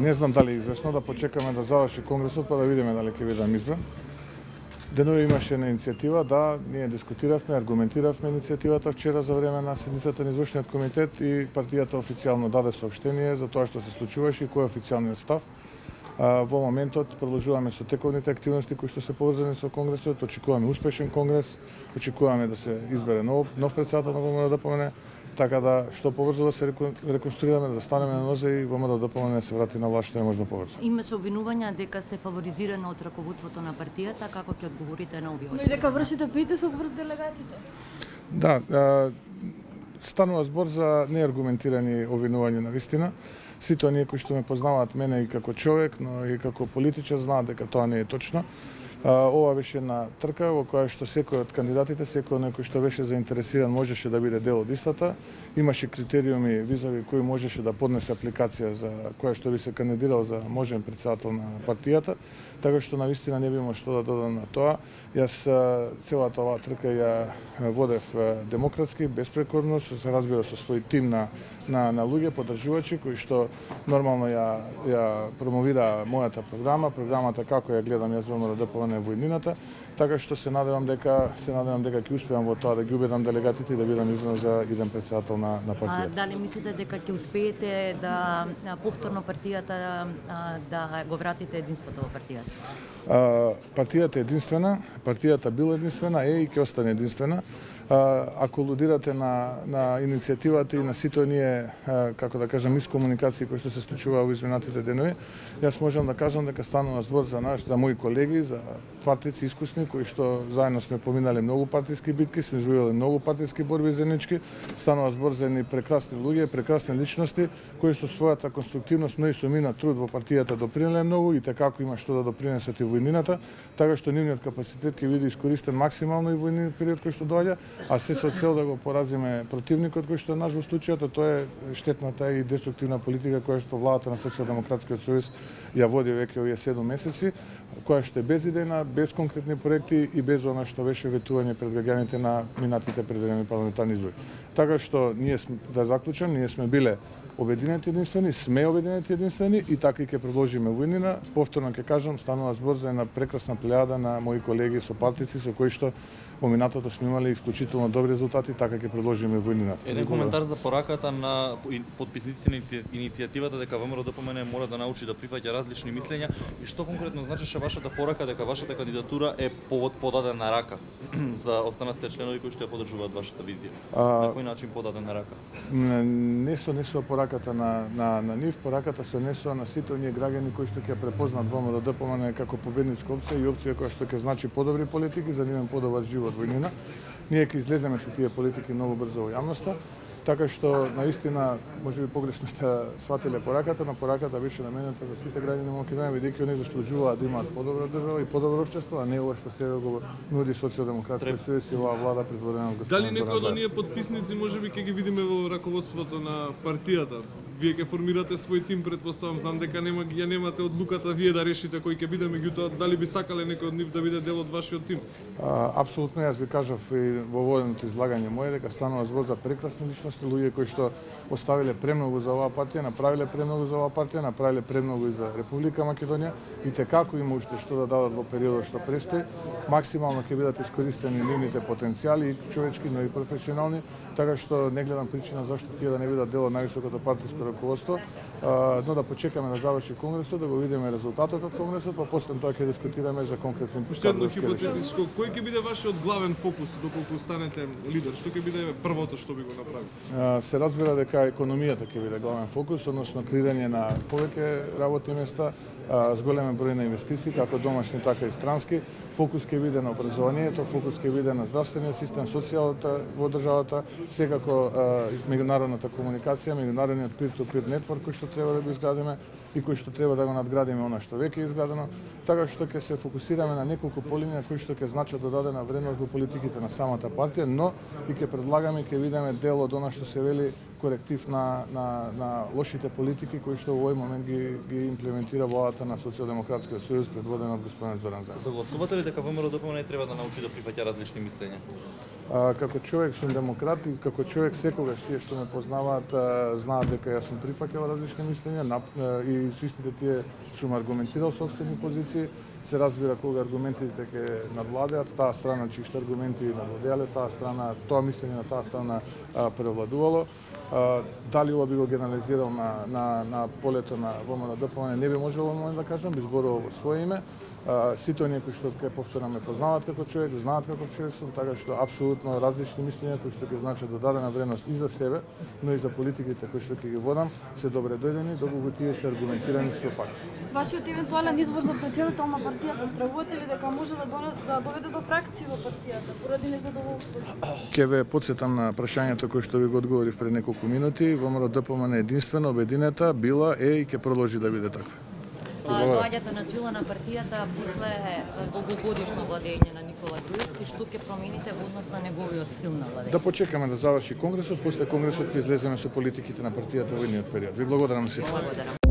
Не знам дали е известно, да почекаме да заврши конгресот па да видиме дали ќе бидам избран. Денови имаше една иницијатива, да, ние дискутиравме, аргументиравме иницијативата вчера за време на седницата на извршниот комитет и партијата официјално даде соопштение за тоа што се случуваше и кој е официјалниот став. Во моментот продолжуваме со тековните активности кои што се поврзани со конгресот, очекуваме успешен конгрес, очекуваме да се избере нов претседател на ВМРО-ДПМНЕ, така да што побрзо да се реконструираме, да станеме на нозе и ВМРО-ДПМНЕ да се врати на власт што е можно побрзо. Имаше обвинувања дека сте фаворизирани од раководството на партијата, како ќе одговорите на овие? Но и дека вршите притисок врз делегатите. Да, станува збор за неаргументирани обвинувања на вистина. Сите оние кои што ме познаваат мене и како човек, но и како политичар знаат дека тоа не е точно. Ова беше една трка во која што секој од кандидатите, секој некој што беше заинтересиран можеше да биде дел од истата. Имаше критериуми визави кој можеше да поднесе апликација за која што би се кандидирал за можен претседател на партијата, така што навистина не би имал што да додам на тоа. Јас целата оваа трка ја водев демократски, беспрекорно, се разбира со свој тим на луѓе поддржувачи кои што нормално ја промовира мојата програма, програмата како ја гледам јас во ВМРО-ДПМНЕ во иднината, така што се надевам дека ќе успеам во тоа да ги убедам делегатите и да бидам избран за иден претседател на партијата. Дали мислите дека ќе успеете да повторно партијата да го вратите единството во партијата? Партијата е единствена, партијата била единствена, и ќе остане единствена. Ако лудирате на иницијативата и на сите оние, како да кажам, мискомуникации кои што се случуваа во изминатите денови, јас можам да кажам дека станува збор за мои колеги, за партици искусни кои што заедно сме поминали многу партиски битки, сме извојувале многу партиски борби заеднички. Станува збор за едни прекрасни луѓе, прекрасни личности кои што својата конструктивност, но и со минат труд во партијата допринеле многу и како има што да допринесат и во иднината, така што нивниот капацитет ќе биде искористен максимално и во идниот период кој што доаѓа, а се со цел да го поразиме противникот кој што е наш во случајот, тоа е штетната и деструктивна политика која што владата на Социјалдемократскиот сојуз ја води веќе овие 7 месеци, која што е безидејна, без конкретни проекти и без она што беше ветување пред граѓаните на минатите предварени парламентарни избори. Така што ние да заклучам, ние сме биле обединети единствени, сме обединети единствени и така и ќе продолжиме во иднина. Повторно ќе кажам, станува збор за една прекрасна плејада на мои колеги сопартици со кои што во минатото сме имали исклучително добри резултати, така ќе продолжиме во иднина. Еден коментар за пораката на потписниците на иницијативата дека ВМРО-ДПМНЕ мора да научи да прифаќа различни мислења и што конкретно значеше вашата порака дека вашата кандидатура е подадена рака за останатите членови кои што ја поддржуваат вашата визија. На кој начин подадена рака? Не со пораката на нив, пораката се однесува на сите оние граѓани кои што ќе препознат ВМРО-ДПМНЕ како победничка опција и опција која што ќе значи подобри политики за нивен подобар живот во иднина. Ние ќе излеземе со тие политики многу брзо во јавноста, така што наистина можеби погрешно сте сватиле пораката, но пораката беше наменета за сите граѓани на Македонија, бидејќи оние заслужуваат да имаат подобра држава и подобро општество, а не ова што сега го нуди Социјалдемократскиот сојуз и оваа влада предводена од господин Дали некој од оние потписници можеби ќе ги видиме во раководството на партијата? Вие ќе формирате свој тим, претпоставам, знам дека ја немате одлуката вие да решите кој ќе биде, меѓутоа дали би сакале некој од нив да биде дел од вашиот тим? Апсолутно, јас ви кажав и во воденото излагање мое дека станува збор за прекрасни личности, луѓе кои што оставиле премногу за оваа партија, направиле премногу за оваа партија, направиле премногу и за Република Македонија и како има уште што да дадат во периодот што престои. Максимално ќе бидат искористени нивните потенцијали и човечки, но и професионални, така што не гледам причина зашто тие да не бидат дел од највисокото партиско раководство, но да почекаме да заврши конгресот, да го видиме резултатот од конгресот, па после тоа ќе дискутираме за конкретни Уште едно хипотетичко, кој ќе биде вашиот главен фокус доколку станете лидер? Што ќе биде првото што би го направил? Се разбира дека економијата ќе биде главен фокус, односно креирање на повеќе работни места, зголемен број на инвестиции, како домашни, така и странски. Фокус ќе биде на образованието, фокус ќе биде на здравствениот систем, социјалната во државата, секако меѓународната комуникација, меѓународниот peer-to-peer network кој што треба да го изградиме и кој што треба да го надградиме она што веќе е изградено, така што ќе се фокусираме на неколку полинија кои што ќе значат додадена вредност во политиките на самата партија, но и ќе предлагаме и ќе видиме дел од она што се вели коректив на лошите политики кои што во овој момент ги имплементира владата на Социјалдемократскиот сојуз предводена од господин Зоран Заев. Согласувате ли дека ВМРО-ДПМН треба да научи да прифаќа различни мислења? Како човек сум демократ и како човек секогаш тие што ме познаваат знаат дека јас сум прифаќал различни мислења и со истите тие сум аргументирал собствени позиции. Се разбира кога аргументите ќе надвладеат, таа страна чии што аргументи надвладеале, тоа мислење на таа страна превладувало. Дали ова би го генерализирал на полето на ВМРО-ДПМН не би можело да кажам, би зборувал во свое име. Сите оние кои што ке повторам ме познаваат како човек, знаат како човек сум, така што апсолутно различни мислења кои што ќе значат додадена вредност и за себе, но и за политиките кои што ќе ги водам, се добре дојдени, доколку тие се аргументирани со факти. Вашиот евентуален избор за претседател на партијата, стравувате ли дека може да доведе до фракции во партијата поради незадоволство? Ќе ве потсетам на прашањето кое што ви го одговорив пред неколку минути. ВМРО-ДПМН единствено, обединета, била и ќе продолжи да биде таква. Доаѓате на чела на партијата после долгогодишно владење на Никола Груевски, што ќе промените во однос на неговиот стил на владење? Да почекаме да заврши конгресот, после конгресот ќе излеземе со политиките на партијата во идниот период. Ви благодарам сите. Благодарам.